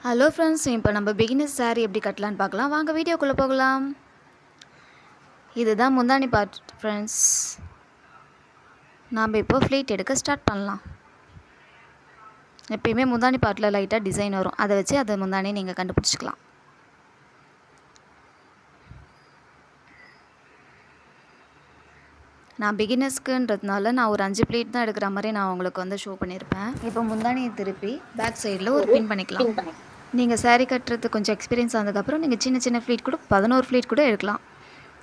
Hello friends, இப்போ நம்ம beginners saree எப்படி கட்டலான்னு பார்க்கலாம். வாங்க வீடியோக்குள்ளே போகலாம். இதுதான் முந்தானி பார்ட் ஃப்ரெண்ட்ஸ். நாம் இப்போ ஃப்ளீட் எடுக்க ஸ்டார்ட் பண்ணலாம். எப்பயுமே முந்தானி பார்ட்டில் லைட்டாக டிசைன் வரும், அதை வச்சு அதை முந்தானி நீங்கள் கண்டுபிடிச்சிக்கலாம். நான் பிகினர்ஸ்க்குன்றதுனால நான் ஒரு 5 ப்ளீட் தான் எடுக்கிற மாதிரி நான் உங்களுக்கு வந்து ஷோ பண்ணியிருப்பேன். இப்போ முந்தானியை திருப்பி பேக் சைடில் ஒரு பின் பண்ணிக்கலாம். நீங்கள் saree கட்டுறது கொஞ்சம் எக்ஸ்பீரியன்ஸ் ஆனதுக்கப்புறம் நீங்கள் சின்ன சின்ன ஃப்ளீட் கூட 11 ஃப்ளீட் கூட எடுக்கலாம்.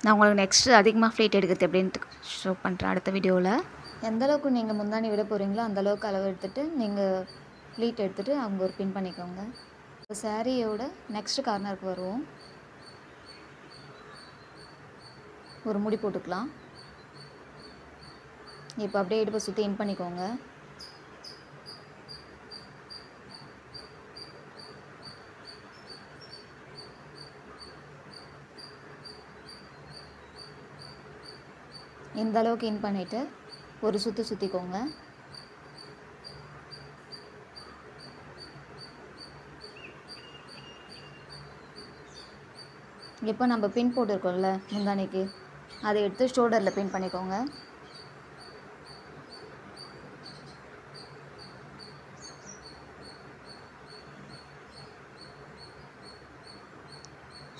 நான் உங்களுக்கு நெக்ஸ்ட்டு அதிகமாக ஃப்ளீட் எடுக்கிறது எப்படின்ட்டு ஷோ பண்ணுறேன் அடுத்த வீடியோவில். எந்தளவுக்கு நீங்கள் முந்தானி விட போகிறீங்களோ அந்தளவுக்கு அளவு எடுத்துகிட்டு நீங்கள் ஃப்ளீட் எடுத்துகிட்டு அங்கே ஒரு பின் பண்ணிக்கோங்க. இப்போ சாரியோட நெக்ஸ்ட் கார்னருக்கு வருவோம். ஒரு முடி போட்டுக்கலாம். இப்போ அப்படியே இடுப்பை சுற்றி இன் பண்ணிக்கோங்க. இந்த அளவுக்கு இன் பண்ணிவிட்டு ஒரு சுற்றிக்கோங்க. இப்போ நம்ம பின் போட்டிருக்கோம்ல முந்தானிக்கு, அதை எடுத்து ஷோல்டரில் பின் பண்ணிக்கோங்க.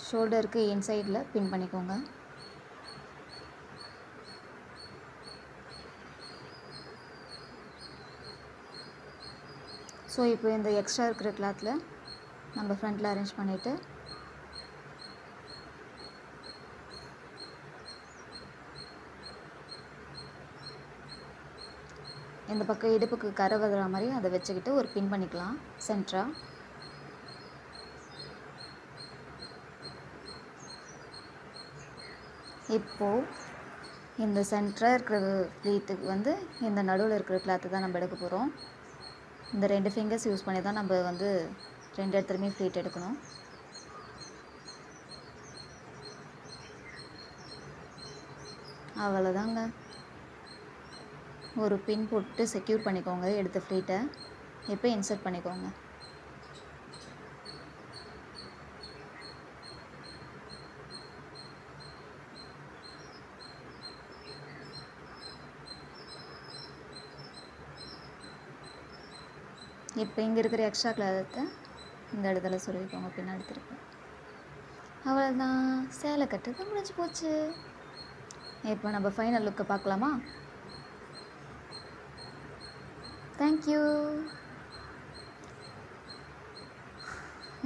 ஷோல்டருக்கு இன்சைடில் பின் பண்ணிக்கோங்க. ஸோ இப்போ இந்த எக்ஸ்ட்ரா இருக்கிற கிளாத்தில் நம்ம ஃப்ரண்ட்டில் அரேஞ்ச் பண்ணிவிட்டு இந்த பக்கம் இடுப்புக்கு கரை வர்ற மாதிரி அதை வச்சுக்கிட்டு ஒரு பின் பண்ணிக்கலாம் சென்டரா. இப்போது இந்த சென்டராக இருக்கிற ப்ளீட்டுக்கு வந்து இந்த நடுவில் இருக்கிற கிளாத்து தான் நம்ம எடுக்க போகிறோம். இந்த 2 ஃபிங்கர்ஸ் யூஸ் பண்ணி தான் நம்ம வந்து 2 இடத்துலையுமே ஃப்ளீட் எடுக்கணும். அவ்வளோதாங்க. ஒரு பின் போட்டு செக்யூர் பண்ணிக்கோங்க எடுத்த ஃப்ளீட்டை. இப்போ இன்சர்ட் பண்ணிக்கோங்க. இப்போ இங்கே இருக்கிற எக்ஸ்ட்ரா கிளாத்தை இந்த இடத்துல சொல்லிக்கோங்க பின்னாடி திருப்பி. அவ்வளோதான், சேலை கட்டுறது முடிஞ்சு போச்சு. இப்போ நம்ம ஃபைனல் லுக்கை பார்க்கலாமா? தேங்க்யூ.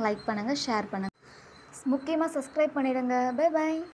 லைக் பண்ணுங்கள், ஷேர் பண்ணுங்கள், முக்கியமாக சப்ஸ்கிரைப் பண்ணிவிடுங்க. Bye bye.